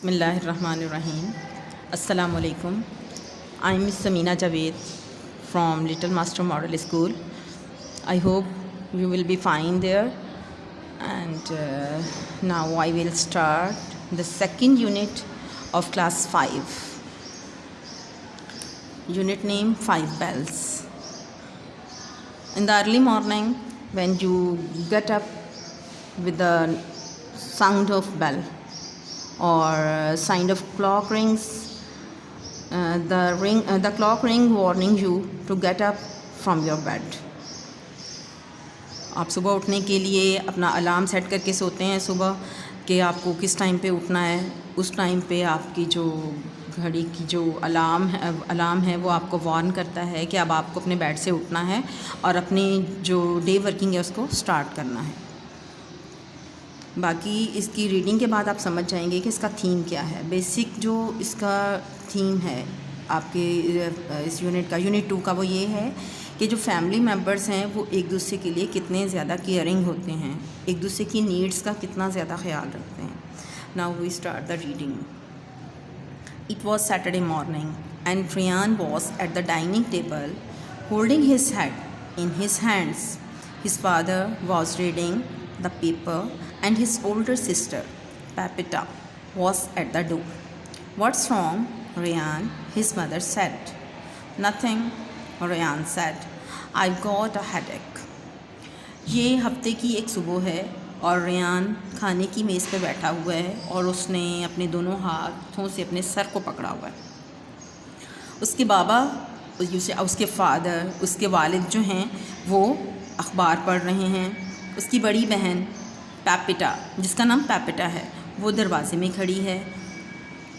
Bismillahirrahmanirrahim. Assalamu alaikum. I am Miss Samina Javed from Little Master Model School. I hope you will be fine there. And now I will start the second unit of class 5. Unit name 5 bells. In the early morning, when you get up with the sound of bell or sound of clock rings, the clock ring warning you to get up from your bed. आप सुबह उठने के लिए अपना alarm set करके सोते हैं सुबह कि आपको किस टाइम पे उठना है. उस टाइम पे आपकी जो घड़ी की जो अलार्म है वो आपको वार्न करता है कि अब आपको अपने बेड से उठना है और अपनी जो डे वर्किंग है उसको स्टार्ट करना है. बाकी इसकी रीडिंग के बाद आप समझ जाएंगे कि इसका थीम क्या है. बेसिक जो इसका थीम है आपके इस यूनिट का, यूनिट 2 का, वो ये है कि जो फैमिली मेम्बर्स हैं वो एक दूसरे के लिए कितने ज़्यादा केयरिंग होते हैं, एक दूसरे की नीड्स का कितना ज़्यादा ख्याल रखते हैं. Now we start the reading. It was Saturday morning and Ryan was at the dining table holding his head in his hands. His father was reading the paper and his older sister, Pepita, was at the door. What's wrong, Ryan? His mother said. Nothing, Ryan said. I've got a headache. ये हफ्ते की एक सुबह है और Ryan खाने की मेज़ पे बैठा हुआ है और उसने अपने दोनों हाथों से अपने सर को पकड़ा हुआ है. उसके बाबा, उसके फादर, उसके वालिद जो हैं वो अखबार पढ़ रहे हैं. उसकी बड़ी बहन पैपिटा, जिसका नाम पैपिटा है, वो दरवाज़े में खड़ी है.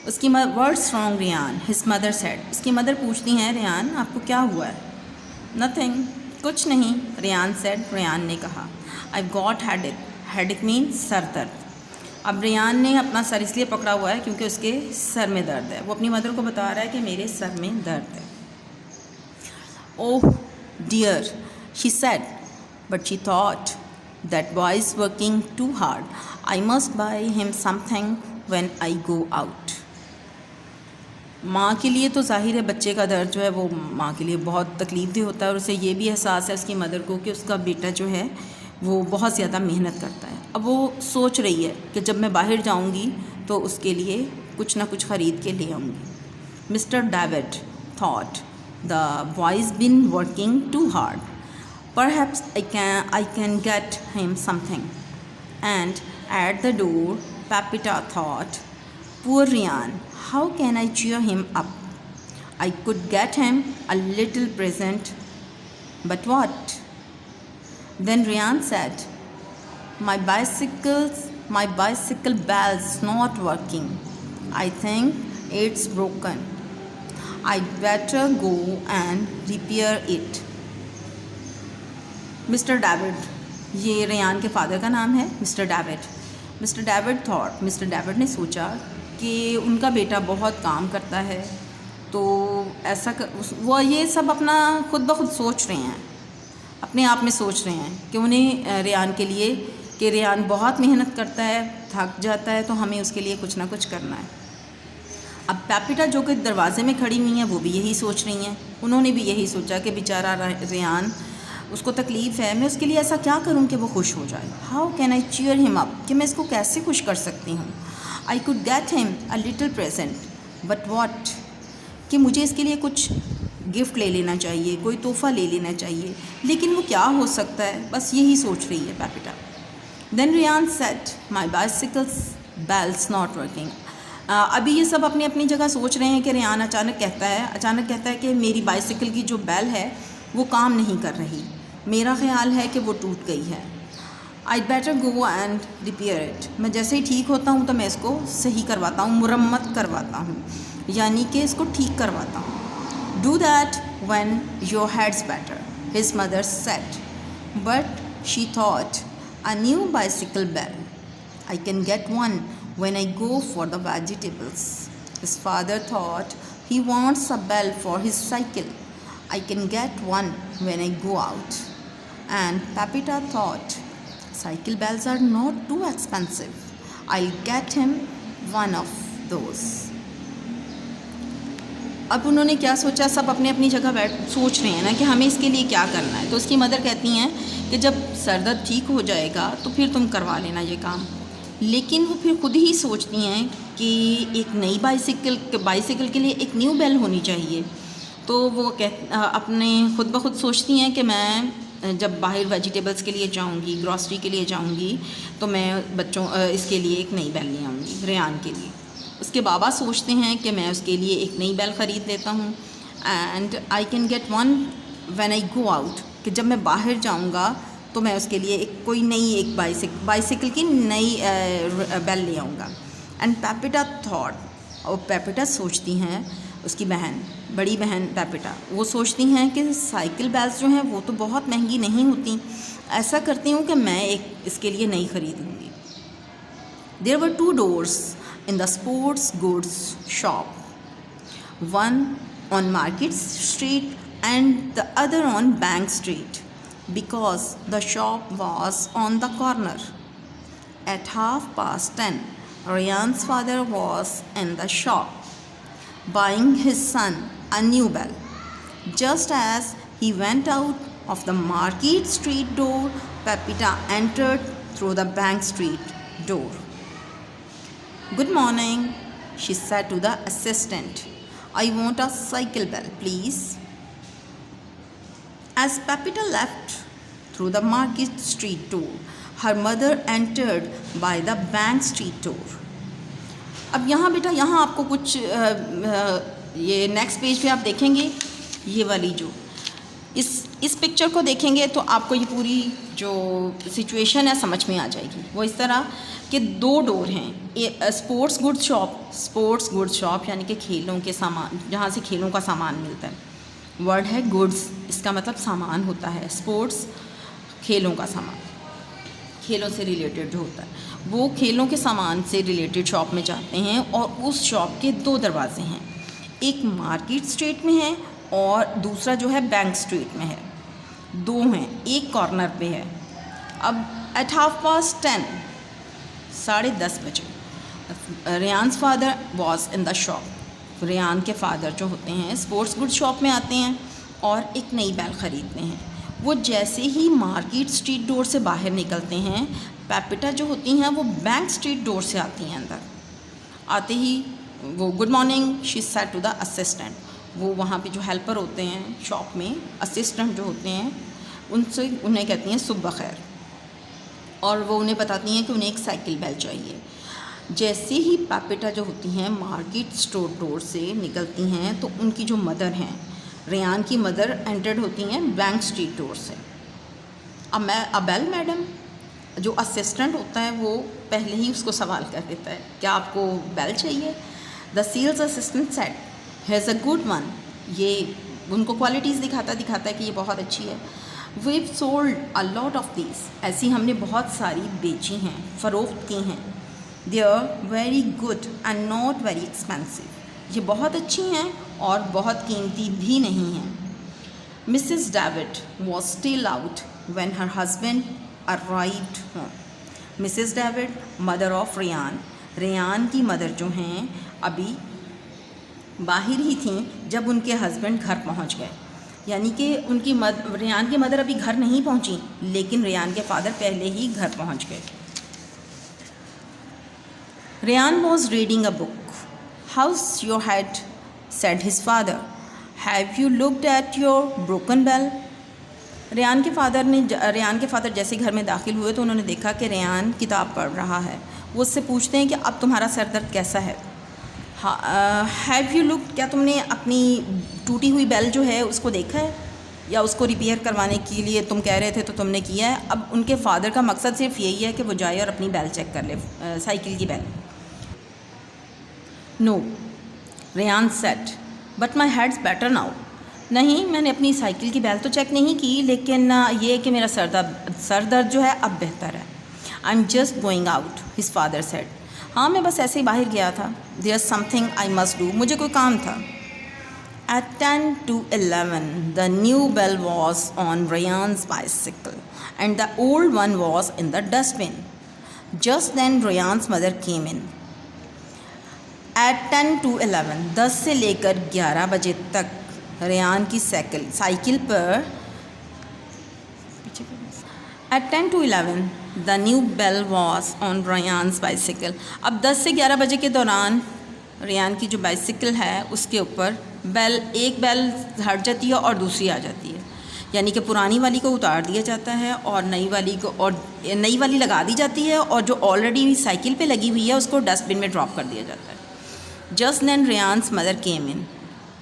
उसकी words from Ryan, his mother said. उसकी मदर पूछती हैं, रेयान आपको क्या हुआ है? नथिंग, कुछ नहीं, रेयान सेड. रेयान ने कहा, I got headache. Headache means sir दर्द. अब रेयान ने अपना सर इसलिए पकड़ा हुआ है क्योंकि उसके सर में दर्द है. वो अपनी मदर को बता रहा है कि मेरे सर में दर्द है. Oh dear, she said, but she thought that boy is working too hard. I must buy him something when I go out. माँ के लिए तो जाहिर है बच्चे का दर्द जो है वो माँ के लिए बहुत तकलीफ़देह होता है और उसे ये भी एहसास है उसकी मदर को कि उसका बेटा जो है वो बहुत ज़्यादा मेहनत करता है. अब वो सोच रही है कि जब मैं बाहर जाऊंगी तो उसके लिए कुछ ना कुछ ख़रीद के ले आऊँगी. Mister David thought the boys been working too hard. Perhaps I can get him something. And at the door Pepita thought, poor Ryan, how can I cheer him up? I could get him a little present, but what? Then Ryan said, my bicycle bell's not working. I think it's broken. I'd better go and repair it. Mister David, ये Ryan के father का नाम है, mister David. Mister David thought, mister David ने सोचा कि उनका बेटा बहुत काम करता है तो वो ये सब अपना खुद ब खुद सोच रहे हैं, अपने आप में सोच रहे हैं कि उन्हें रेयान के लिए, कि रेयान बहुत मेहनत करता है, थक जाता है, तो हमें उसके लिए कुछ ना कुछ करना है. अब पैपिटा जो कि दरवाज़े में खड़ी हुई हैं वो भी यही सोच रही हैं. उन्होंने भी यही सोचा कि बेचारा रेयान, उसको तकलीफ़ है, मैं उसके लिए ऐसा क्या करूं कि वो खुश हो जाए. How can I cheer him up, कि मैं इसको कैसे खुश कर सकती हूँ. I could get him a little present, but what, कि मुझे इसके लिए कुछ गिफ्ट ले लेना चाहिए, कोई तोहफ़ा ले लेना चाहिए, लेकिन वो क्या हो सकता है, बस यही सोच रही है Pepita. Then Ryan said, my bicycle's bells not working. अभी ये सब अपनी अपनी जगह सोच रहे हैं कि रियान अचानक कहता है कि मेरी बाइसिकल की जो बेल है वो काम नहीं कर रही, मेरा ख्याल है कि वो टूट गई है. आई better go and repair it. मैं जैसे ही ठीक होता हूँ तो मैं इसको सही करवाता हूँ, मुरम्मत करवाता हूँ, यानी कि इसको ठीक करवाता हूँ. Do that when your head's better, his mother said. But she thought, a new bicycle bell, I can get one when I go for the vegetables. His father thought, he wants a bell for his cycle. I can get one when I go out. And Pepita thought, cycle bells are not too expensive. I'll get him one of those. अब उन्होंने क्या सोचा, सब अपने अपनी जगह बैठ सोच रहे हैं ना कि हमें इसके लिए क्या करना है। तो उसकी मदर कहती हैं कि जब सर दर्द ठीक हो जाएगा तो फिर तुम करवा लेना ये काम। लेकिन वो फिर खुद ही सोचती हैं कि एक नई बाइसिकल के लिए एक न्यू बेल होनी चाहिए। तो वो अपने खुद ब खुद सोचती हैं कि मैं जब बाहर वेजिटेबल्स के लिए जाऊंगी, ग्रॉसरी के लिए जाऊंगी, तो मैं बच्चों इसके लिए एक नई बेल ले आऊँगी रेयान के लिए। उसके बाबा सोचते हैं कि मैं उसके लिए एक नई बेल ख़रीद देता हूँ, and I can get one when I go out, कि जब मैं बाहर जाऊँगा तो मैं उसके लिए एक बाइसिकल की नई बेल ले आऊँगा। एंड पेपिटा थॉट, और पेपिटा सोचती हैं, उसकी बड़ी बहन पेपिटा, वो सोचती हैं कि साइकिल बेल्स जो हैं वो तो बहुत महंगी नहीं होती, ऐसा करती हूँ कि मैं एक इसके लिए नई ख़रीद लूँगी। There were 2 doors in the sports goods shop, one on Market Street and the other on Bank Street, because the shop was on the corner. At 10:30, Ryan's father was in the shop buying his son a new bell. Just as he went out of the Market Street door, Pepita entered through the Bank Street door. Good morning, she said to the assistant. I want a cycle bell, please. As Pepita left through the Market Street door, her mother entered by the Bank Street door. अब यहाँ बेटा, यहाँ आपको कुछ ये next page पे आप देखेंगे, ये वाली जो इस पिक्चर को देखेंगे तो आपको ये पूरी जो सिचुएशन है समझ में आ जाएगी। वो इस तरह के 2 डोर हैं। स्पोर्ट्स गुड्स शॉप यानी कि खेलों के सामान, जहाँ से खेलों का सामान मिलता है। वर्ड है गुड्स, इसका मतलब सामान होता है। स्पोर्ट्स खेलों का सामान, खेलों से रिलेटेड जो होता है, वो खेलों के सामान से रिलेटेड शॉप में जाते हैं। और उस शॉप के 2 दरवाजे हैं, एक मार्केट स्ट्रीट में है और दूसरा जो है बैंक स्ट्रीट में है। 2 हैं, एक कॉर्नर पे है। अब एट 10:30, 10:30 बजे, Ryan's father was in the shop. Ryan के फादर जो होते हैं स्पोर्ट्स गुड शॉप में आते हैं और एक नई बेल ख़रीदते हैं। वो जैसे ही मार्केट स्ट्रीट डोर से बाहर निकलते हैं, पेपिटा जो होती हैं वो बैंक स्ट्रीट डोर से आती हैं अंदर। आते ही वो good morning she said to the assistant, वो वहाँ पे जो हेल्पर होते हैं शॉप में, असिस्टेंट जो होते हैं, उन्हें कहती हैं सुबह खैर। और वो उन्हें बताती हैं कि उन्हें एक साइकिल बेल चाहिए। जैसे ही पेपिटा जो होती हैं मार्केट स्टोर डोर से निकलती हैं तो उनकी जो मदर हैं, रेयान की मदर, एंटर्ड होती हैं बैंक स्ट्रीट डोर से। अब बेल मैडम, जो असिस्टेंट होता है वो पहले ही उसको सवाल कर देता है, क्या आपको बेल चाहिए? The sales assistant said, has a good one. ये उनको क्वालिटीज़ दिखाता है कि ये बहुत अच्छी है। We've sold a lot of these, ऐसी हमने बहुत सारी बेची हैं, फ़रोख्त की हैं। They are very good and not very expensive, ये बहुत अच्छी हैं और बहुत कीमती भी नहीं हैं। Mrs David was still out when her husband arrived home. Mrs David mother of Ryan, Ryan की मदर जो हैं अभी बाहर ही थीं जब उनके हस्बैंड घर पहुंच गए। यानी कि रेयान की मदर अभी घर नहीं पहुंची, लेकिन रेयान के फादर पहले ही घर पहुंच गए। Ryan was reading a book. How's your head, said his father, have you looked at your broken bell? Ryan के फादर जैसे घर में दाखिल हुए तो उन्होंने देखा कि रेयान किताब पढ़ रहा है। वो उससे पूछते हैं कि अब तुम्हारा सर दर्द कैसा है? हैव यू लुक, क्या तुमने अपनी टूटी हुई बेल जो है उसको देखा है, या उसको रिपेयर करवाने के लिए तुम कह रहे थे तो तुमने किया है? अब उनके फादर का मकसद सिर्फ यही है कि वो जाए और अपनी बेल चेक कर ले, साइकिल की bell. No, Ryan said, but my head's better now. नहीं, मैंने अपनी साइकिल की बेल तो चेक नहीं की, लेकिन ये कि मेरा सर दर्द जो है अब बेहतर है। I am just going out, his father said. हाँ, मैं बस ऐसे ही बाहर गया था। There something I must do, मुझे कोई काम था। At 10 to 11, the new bell was on Rayan's bicycle and the old one was in the dustbin. Just then Rayan's mother came in. At 10 to 11, 10 से लेकर 11 बजे तक रेयान की cycle पर at 10 to 11 the new bell was on Ryan's bicycle. अब 10 से 11 बजे के दौरान रेयान की जो बाइसिकल है उसके ऊपर एक बेल हट जाती है और दूसरी आ जाती है, यानी कि पुरानी वाली को उतार दिया जाता है और नई वाली लगा दी जाती है, और जो ऑलरेडी साइकिल पे लगी हुई है उसको डस्टबिन में ड्रॉप कर दिया जाता है। जस्ट देन रेयान्स मदर केम इन,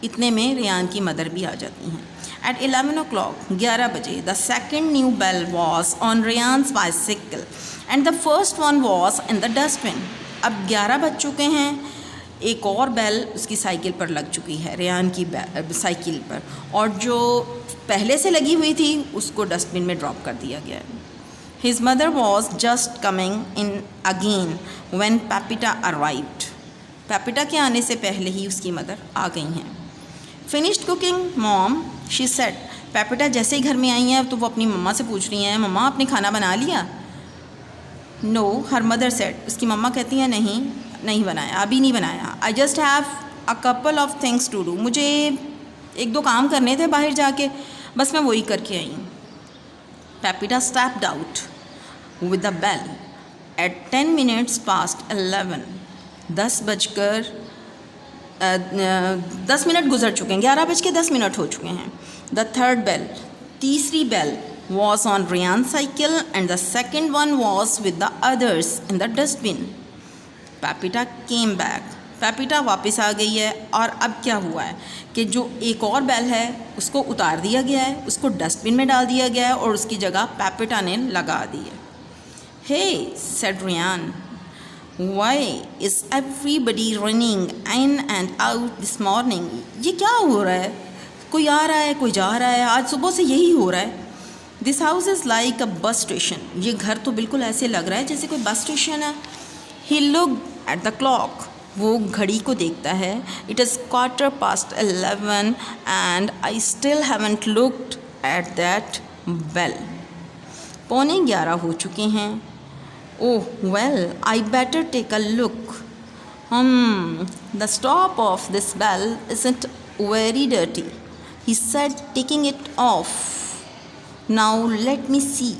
इतने में रेयान की मदर भी आ जाती हैं। एट 11 o'clock, 11 बजे, the second new bell was on Ryan's bicycle and the first one was in the dustbin. अब 11 बज चुके हैं, एक और बेल उसकी साइकिल पर लग चुकी है, रेयान की साइकिल पर, और जो पहले से लगी हुई थी उसको डस्टबिन में ड्रॉप कर दिया गया है। His mother was just coming in again when Pepita arrived. Pepita के आने से पहले ही उसकी मदर आ गई हैं। Finished cooking mom, she said. Pepita जैसे ही घर में आई हैं तो वो अपनी मम्मा से पूछ रही हैं, मम्मा आपने खाना बना लिया? No, her mother said. उसकी मम्मा कहती हैं नहीं बनाया, अभी नहीं बनाया। I just have a couple of things to do, मुझे एक दो काम करने थे बाहर जाके, बस मैं वही करके आई हूँ। Pepita stepped out with the bell at 10 minutes past 11, 10 minute गुजर चुके हैं, 11:10 हो चुके हैं। द थर्ड बेल, तीसरी bell was on Ryan's cycle and the second one was with the others in the dustbin. Pepita came back. पेपिटा वापस आ गई है, और अब क्या हुआ है कि जो एक और बेल है उसको उतार दिया गया है, उसको डस्टबिन में डाल दिया गया है और उसकी जगह पेपिटा ने लगा दी है। Hey said Ryan, why is everybody running in and out this morning? ये क्या हो रहा है? कोई आ रहा है, कोई जा रहा है, आज सुबह से यही हो रहा है। This house is like a bus station, ये घर तो बिल्कुल ऐसे लग रहा है जैसे कोई बस स्टेशन है। He looked at the clock, वो घड़ी को देखता है। It is 11:15 and I still haven't looked at that bell. 11:15 हो चुके हैं। Oh well, I better take a look. The stop of this bell isn't very dirty, he said, taking it off. Now let me see.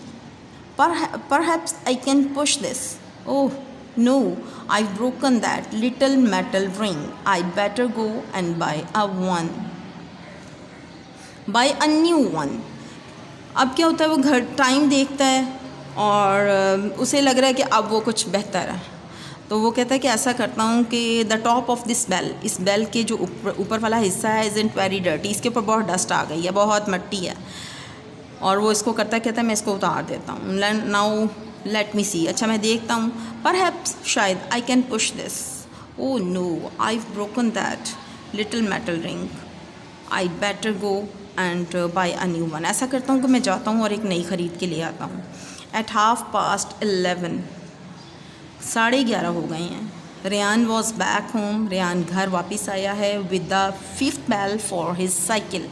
Perhaps I can push this. Oh no, I've broken that little metal ring. I'd better go and buy a new one. अब क्या होता है, वो घर time देखता है और उसे लग रहा है कि अब वो कुछ बेहतर है, तो वो कहता है कि ऐसा करता हूँ कि the top of this bell, इस बेल के जो ऊपर वाला हिस्सा है, इज़न्ट वेरी डर्टी, इसके ऊपर बहुत डस्ट आ गई है, बहुत मिट्टी है, और वो इसको कहता है मैं इसको उतार देता हूँ। नाउ लेट मी सी, अच्छा मैं देखता हूँ, परहैप्स, शायद, I can push this. Oh no, I broken that little metal ring, I better go and buy a new one. ऐसा करता हूँ कि मैं जाता हूँ और एक नई ख़रीद के ले आता हूँ। एट 11:30, 11:30 हो गए हैं। Ryan was back home, Ryan घर वापस आया है with the 5th bell for his cycle,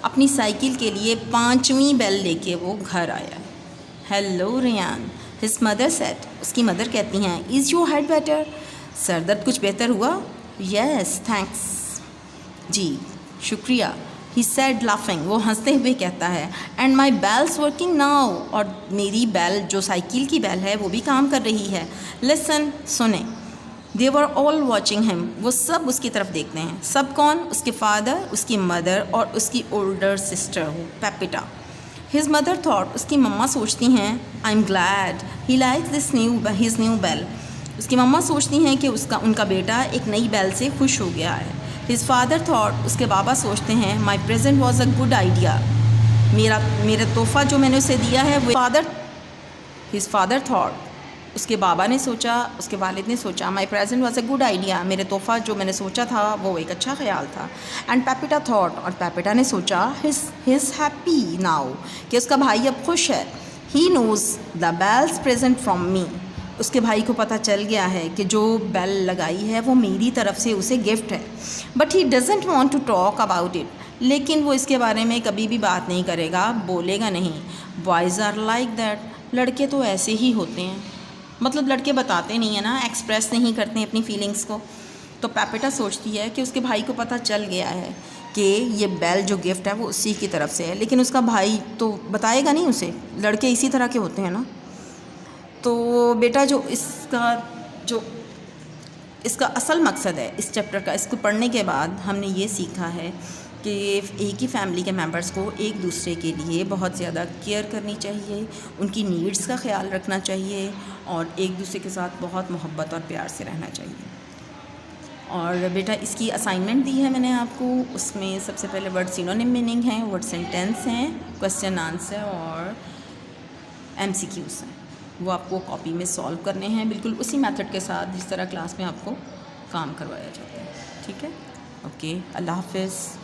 अपनी साइकिल के लिए 5वीं बेल लेके वो घर आया। Hello Ryan, his mother said, उसकी मदर कहती हैं, इज़ योर हेड बेटर? सर दर्द कुछ बेहतर हुआ? यस थैंक्स, जी शुक्रिया। ही सेड लाफिंग, वो हंसते हुए कहता है, and my bell's working now, और मेरी बेल जो साइकिल की बेल है वो भी काम कर रही है। लिसन, सुने। दे वर ऑल वॉचिंग हिम, वो सब उसकी तरफ देखते हैं। सब कौन? उसके फादर, उसकी मदर और उसकी older sister Pepita. His mother thought, उसकी मम्मा सोचती हैं, I am glad he likes this his new bell. उसकी मम्मा सोचती हैं कि उनका बेटा एक नई बेल से खुश हो गया है। हिज फादर थॉट, उसके बाबा सोचते हैं, my present was a good idea, मेरा तोहफ़ा जो मैंने उसे दिया है वो हिज फादर थॉट, उसके बाबा ने सोचा, उसके वालिद ने सोचा, my present was a good idea, मेरे तोहफ़ा जो मैंने सोचा था वो एक अच्छा ख्याल था। एंड पेपिटा थॉट, और पेपिटा ने सोचा, हिज हैप्पी नाउ, कि उसका भाई अब खुश है। He knows the bell's present from me, उसके भाई को पता चल गया है कि जो बेल लगाई है वो मेरी तरफ से उसे गिफ्ट है। But he doesn't want to talk about it, लेकिन वो इसके बारे में कभी भी बात नहीं करेगा, बोलेगा नहीं। बॉयज़ आर लाइक दैट, लड़के तो ऐसे ही होते हैं, मतलब लड़के बताते नहीं हैं ना, एक्सप्रेस नहीं करते हैं अपनी फीलिंग्स को। तो पेपेटा सोचती है कि उसके भाई को पता चल गया है कि ये बेल जो गिफ्ट है वो उसी की तरफ से है, लेकिन उसका भाई तो बताएगा नहीं उसे, लड़के इसी तरह के होते हैं ना। तो बेटा जो इसका असल मकसद है इस चैप्टर का, इसको पढ़ने के बाद हमने ये सीखा है कि एक ही फैमिली के मेंबर्स को एक दूसरे के लिए बहुत ज़्यादा केयर करनी चाहिए, उनकी नीड्स का ख्याल रखना चाहिए और एक दूसरे के साथ बहुत मोहब्बत और प्यार से रहना चाहिए। और बेटा इसकी असाइनमेंट दी है मैंने आपको, उसमें सबसे पहले वर्ड सिनोनिम मीनिंग है, वर्ड सेंटेंस हैं, क्वेश्चन आंसर और MCQs हैं। वो आपको कॉपी में सॉल्व करने हैं, बिल्कुल उसी मेथड के साथ जिस तरह क्लास में आपको काम करवाया जाता है। ठीक है, ओके, अल्लाह हाफ़िज़।